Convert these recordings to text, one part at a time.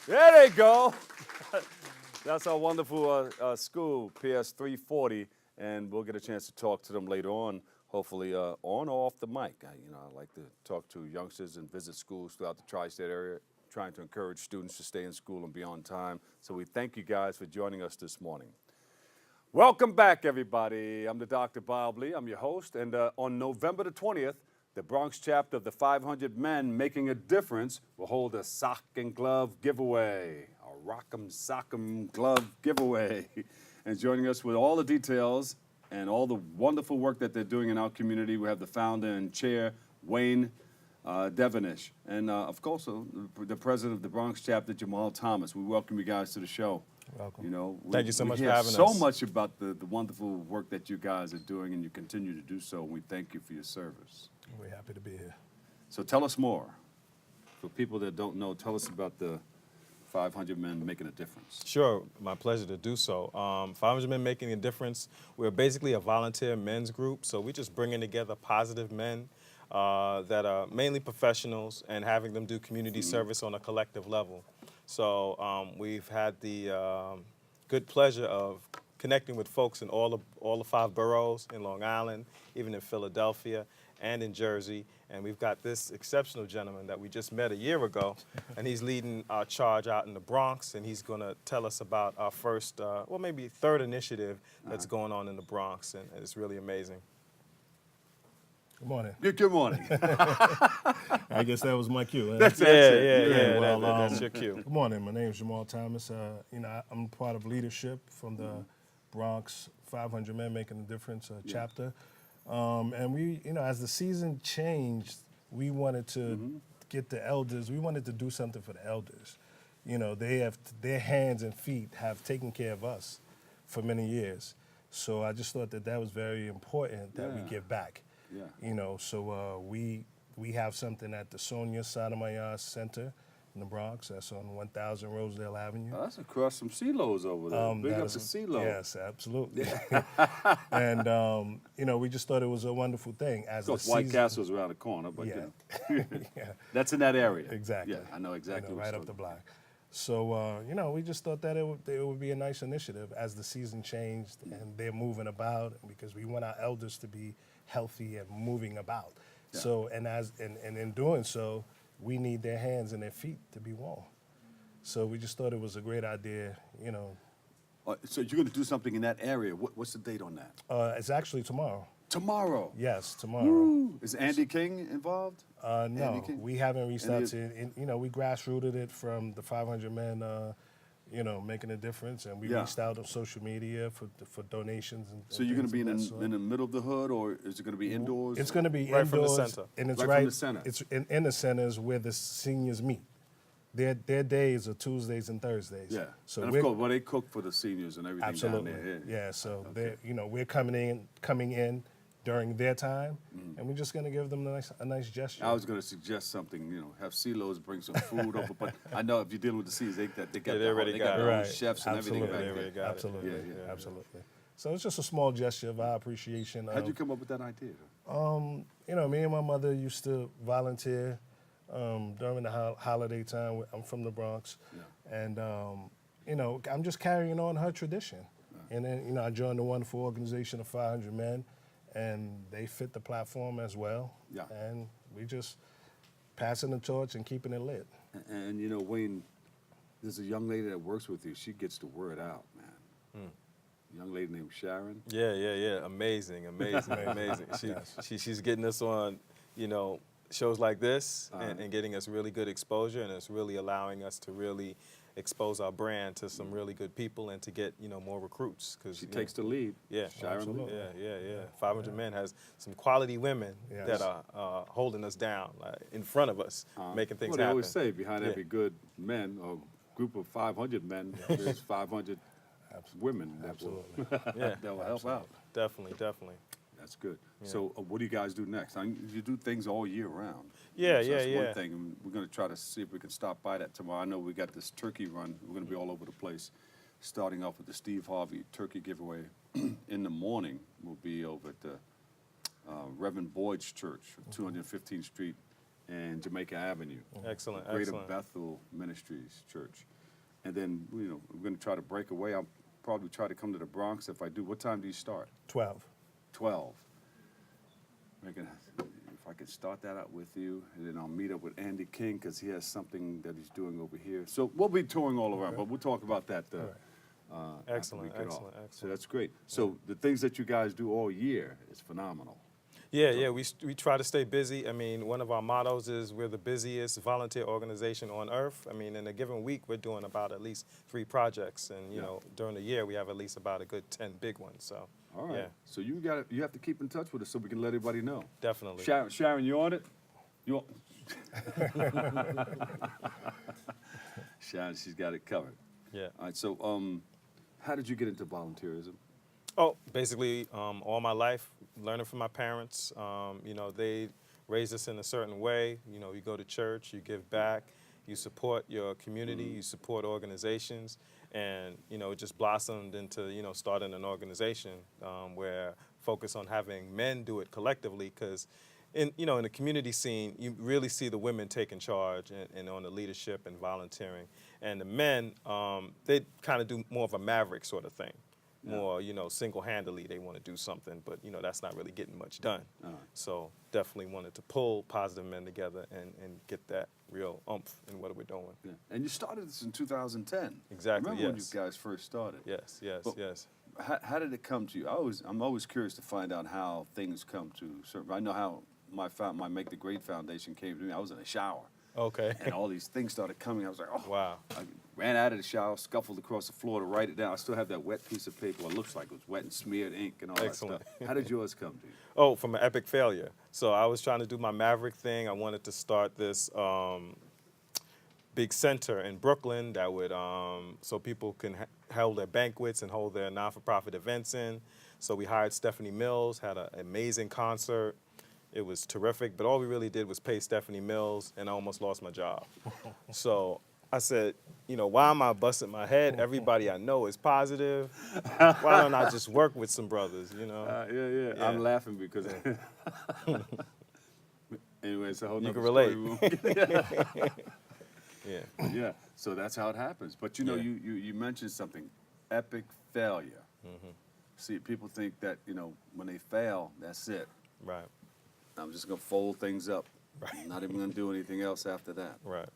There they go. That's our wonderful school, PS 340, and we'll get a chance to talk to them later on, hopefully on or off the mic. I like to talk to youngsters and visit schools throughout the tri-state area, trying to encourage students to stay in school and be on time. So we thank you guys for joining us this morning. Welcome back, everybody. I'm the Dr. Bob Lee. I'm your host, and on November the 20th, the Bronx Chapter of the 500 Men Making a Difference will hold a sock and glove giveaway, a rock'em sock'em glove giveaway. And joining us with all the details and all the wonderful work that they're doing in our community, we have the founder and chair, Wayne Devonish, and of course, the president of the Bronx Chapter, Jamal Thomas. We welcome you guys to the show. Welcome. Thank you so much for having us. So much about the wonderful work that you guys are doing, and you continue to do so. And we thank you for your service. We're happy to be here. So tell us more. For people that don't know, tell us about the 500 Men Making a Difference. Sure, my pleasure to do so. 500 Men Making a Difference, we're basically a volunteer men's group, so we're just bringing together positive men that are mainly professionals and having them do community service on a collective level. So we've had the good pleasure of connecting with folks in all the 5 boroughs in Long Island, even in Philadelphia and in Jersey. And we've got this exceptional gentleman that we just met a year ago, and he's leading our charge out in the Bronx, and he's going to tell us about our first, well, maybe third initiative that's going on in the Bronx, and it's really amazing. Good morning. Good morning. I guess that was my cue. Huh? That's Yeah, Well, that's your cue. Good morning. My name is Jamal Thomas. I'm part of leadership from the Bronx 500 Men Making a Difference chapter. And we, as the season changed, we wanted to get the elders. We wanted to do something for the elders. They have their hands and feet have taken care of us for many years. So I just thought that was very important that we give back. Yeah. So we have something at the Sonia Sotomayor Center in the Bronx. That's on 1000 Rosedale Avenue. Oh, that's across some CeeLos over there. Big up the CeeLo. Yes, absolutely. And we just thought it was a wonderful thing. Of course, White Castle's around the corner, but yeah. that's in that area. Exactly. Yeah, I know exactly. Right up the block. So we just thought that it would be a nice initiative as the season changed and they're moving about, because we want our elders to be healthy and moving about. Yeah. So and in doing so, we need their hands and their feet to be warm. So we just thought it was a great idea, So you're going to do something in that area. What's the date on that? It's actually tomorrow. Tomorrow. Yes, tomorrow. Woo. Is Andy King involved? No, we haven't reached out to. We grassrooted it from the 500 Men, making a difference, and we reached out on social media for donations. So you're going to be in the middle of the hood, or is it going to be indoors? It's going to be Right indoors, from the center. and it's Right right. from the center. It's in the centers where the seniors meet. Their days are Tuesdays and Thursdays. Yeah. So and of course, they cook for the seniors and everything absolutely. down there. Yeah. So we're coming in during their time, and we're just going to give them a nice gesture. I was going to suggest something, have CeeLos bring some food over, but I know if you're dealing with the C's, they got their own chefs and everything back there. Absolutely. Absolutely. So it's just a small gesture of our appreciation. How'd you come up with that idea? Me and my mother used to volunteer during the holiday time. I'm from the Bronx, and I'm just carrying on her tradition. And then I joined the wonderful organization of 500 Men, and they fit the platform as well. Yeah. And we just passing the torch and keeping it lit. And Wayne, there's a young lady that works with you. She gets the word out, man. A young lady named Sharon. Yeah. Amazing. She's getting us on, shows like this and getting us really good exposure, and it's really allowing us to really expose our brand to some really good people and to get more recruits. Cause she takes the lead. Yeah, Sharon. Absolutely. Yeah. 500 Men has some quality women that are holding us down, in front of us, making things happen. They always say behind every good man or group of 500 men, there's 500 women that will help out. Definitely. That's good. Yeah. So what do you guys do next? You do things all year round. Yeah, so that's one thing. And we're going to try to see if we can stop by that tomorrow. I know we got this turkey run. We're going to be all over the place. Starting off with the Steve Harvey turkey giveaway in the morning. We'll be over at the Reverend Boyd's Church, 215th Street and Jamaica Avenue. Excellent, Greater excellent. Bethel Ministries Church. And then, we're going to try to break away. I'll probably try to come to the Bronx. If I do, what time do you start? 12. 12. If I could start that out with you, and then I'll meet up with Andy King because he has something that he's doing over here. So we'll be touring all around, but we'll talk about that after Excellent, we get off. excellent, So excellent. that's great. So the things that you guys do all year is phenomenal. Yeah, we try to stay busy. I mean, one of our mottos is we're the busiest volunteer organization on earth. I mean, in a given week, we're doing about at least 3 projects, and you know, during the year, we have at least about a good 10 big ones. So, All right. yeah, So you have to keep in touch with us so we can let everybody know. definitely. Sharon, you on it? You on? Sharon, she's got it covered. Yeah. All right. So, how did you get into volunteerism? Oh, basically, all my life, learning from my parents. You know, they raised us in a certain way. You know, you go to church, you give back, you support your community, you support organizations, and you know, it just blossomed into starting an organization where focus on having men do it collectively, because in the community scene, you really see the women taking charge and on the leadership and volunteering, and the men they kind of do more of a maverick sort of thing. More, single-handedly they want to do something, but that's not really getting much done. So definitely wanted to pull positive men together and get that real oomph in what we're doing. Yeah. And you started this in 2010. Exactly, Remember when yes. you guys first started? Yes, But yes. How did it come to you? I'm always curious to find out how things come to certain. I know how my Make the Great Foundation came to me. I was in a shower. Okay. And all these things started coming. I was like, oh. Wow. I ran out of the shower, scuffled across the floor to write it down. I still have that wet piece of paper. It looks like it was wet and smeared ink and all Excellent. that stuff. How did yours come to you? Oh, from an epic failure. So I was trying to do my maverick thing. I wanted to start this big center in Brooklyn that would, so people can hold their banquets and hold their non-for-profit events in. So we hired Stephanie Mills, had an amazing concert. It was terrific, but all we really did was pay Stephanie Mills, and I almost lost my job. So I said, why am I busting my head? Everybody I know is positive. Why don't I just work with some brothers, Yeah. Yeah. I'm laughing because. Anyway, it's a whole You nother can relate. story. Yeah. Yeah. So that's how it happens. But Yeah. you mentioned something, epic failure. See, people think that when they fail, that's it. Right, I'm just gonna fold things up. Right. Not even gonna do anything else after that. right.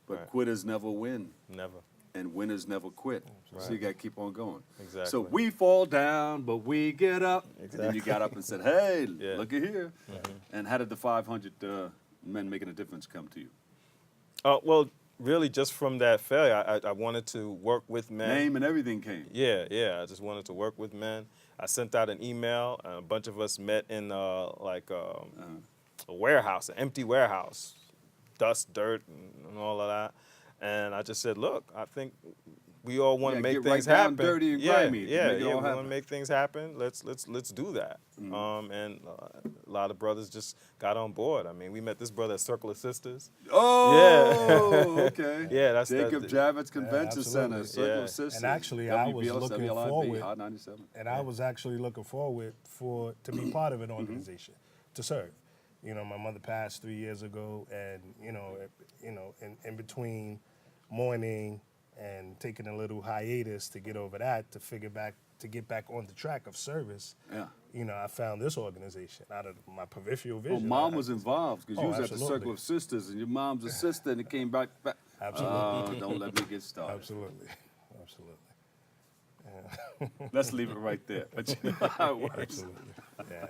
But Right. quitters never win, Never. and winners never quit. So Right. you gotta keep on going. Exactly. So we fall down, but we get up. And then you Exactly. got up and said, "Hey, Yeah. look at here." And how did the 500 men making a difference come to you? Well, really, just from that failure, I wanted to work with men. Name and everything came. Yeah. I just wanted to work with men. I sent out an email. A bunch of us met in a warehouse, an empty warehouse, dust, dirt, and all of that. And I just said, look, I think we all want to make get things right down happen. dirty and yeah, grimy to yeah, make it yeah. all We want happen. to make things happen. Let's do that. And a lot of brothers just got on board. I mean, we met this brother at Circle of Sisters. Oh, okay. Yeah, that's Jacob Javits Convention absolutely. Center, Circle Yeah. of Sisters. And actually, I was WBL, looking WLIB, forward- Hot 97. And I was actually looking forward to be part of an organization, to serve. My mother passed 3 years ago, and in between mourning and taking a little hiatus to get over that, to get back on the track of service. Yeah. I found this organization out of my peripheral Oh, vision. mom was involved because you Oh, was at the absolutely. Circle of Sisters, and your mom's a sister, and it came back. Absolutely. Oh, don't let me get started. Absolutely. Let's leave it right there. But you know how it works. Absolutely. Yeah.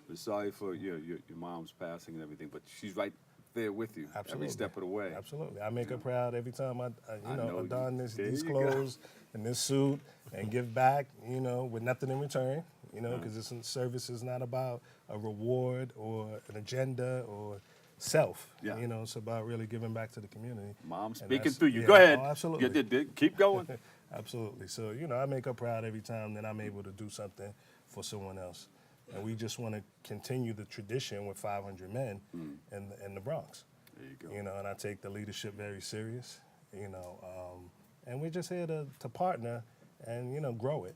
We're sorry for your mom's passing and everything, but she's right there with you Absolutely. every step of the way. Absolutely. I make her proud every time I know don you. There these you go. clothes and this suit and give back, with nothing in return, because this service is not about a reward or an agenda or self. Yeah. It's about really giving back to the community. Mom And speaking that's- through you. yeah, Go ahead. Oh, absolutely. Keep going. Absolutely. So, I make her proud every time that I'm able to do something for someone else. And we just want to continue the tradition with 500 men in the Bronx. There you go. And I take the leadership very serious, and we're just here to partner and, grow it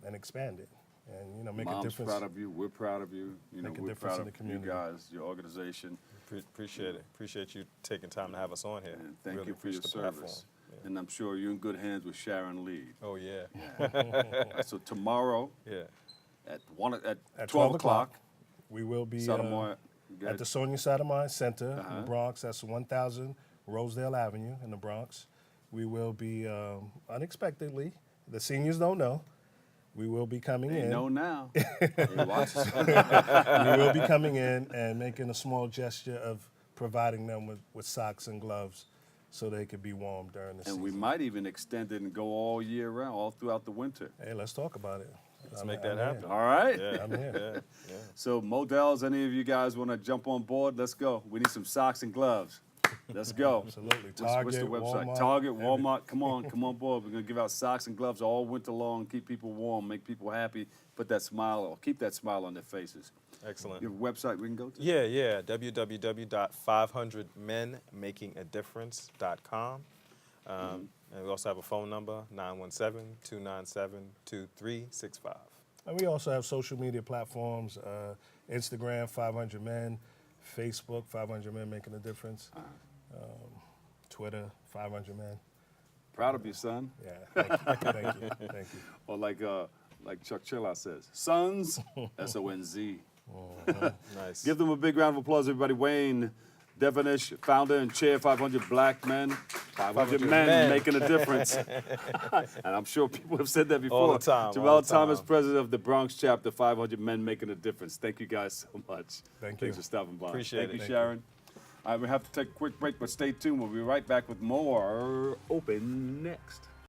and expand it and, make a Mom's difference. proud of you. We're proud of you. Make a We're difference proud in of the community. you guys, your organization. Appreciate it. Appreciate you taking time to have us on here. And thank Really you for your appreciate the platform. service. And I'm sure you're in good hands with Sharon Lee. Oh yeah. So tomorrow Yeah. at At 12 o'clock, we will be Sotomayor, at the Sonia Sotomayor Center in the Bronx. That's 1000 Rosedale Avenue in the Bronx. We will be unexpectedly, the seniors don't know, we will be coming they in. know now. They watch us. We will be coming in and making a small gesture of providing them with socks and gloves so they could be warm during the And season. we might even extend it and go all year round, all throughout the winter. Hey, let's talk about it. Let's make that happen. All right? Yeah. I'm here. Yeah. So, Models, any of you guys want to jump on board? Let's go. We need some socks and gloves. Let's go. Absolutely. What's the Target, website? Walmart, Target, Walmart. Come on board. We're going to give out socks and gloves all winter long, keep people warm, make people happy, put that smile or keep that smile on their faces. Excellent. You have a website we can go to? Yeah. www.500menmakingadifference.com. And we also have a phone number, 917-297-2365. And we also have social media platforms, Instagram, 500 Men, Facebook, 500 Men Making a Difference, Twitter, 500 Men. Proud of you, son. Yeah, thank you. Or like Chuck Chilla says, sons, S-O-N-Z. Nice. Give them a big round of applause, everybody. Wayne Devonish, founder and chair, 500 Black Men, 500 men making a difference. And I'm sure people have said that before. All the time, Jamal all the Thomas, time. president of the Bronx Chapter, 500 Men Making a Difference. Thank you guys so much. Thank Thanks you. for stopping by. Appreciate Thank it. you, Thank Sharon. All right, we have to take a quick break, but stay tuned. We'll be right back with more Open next.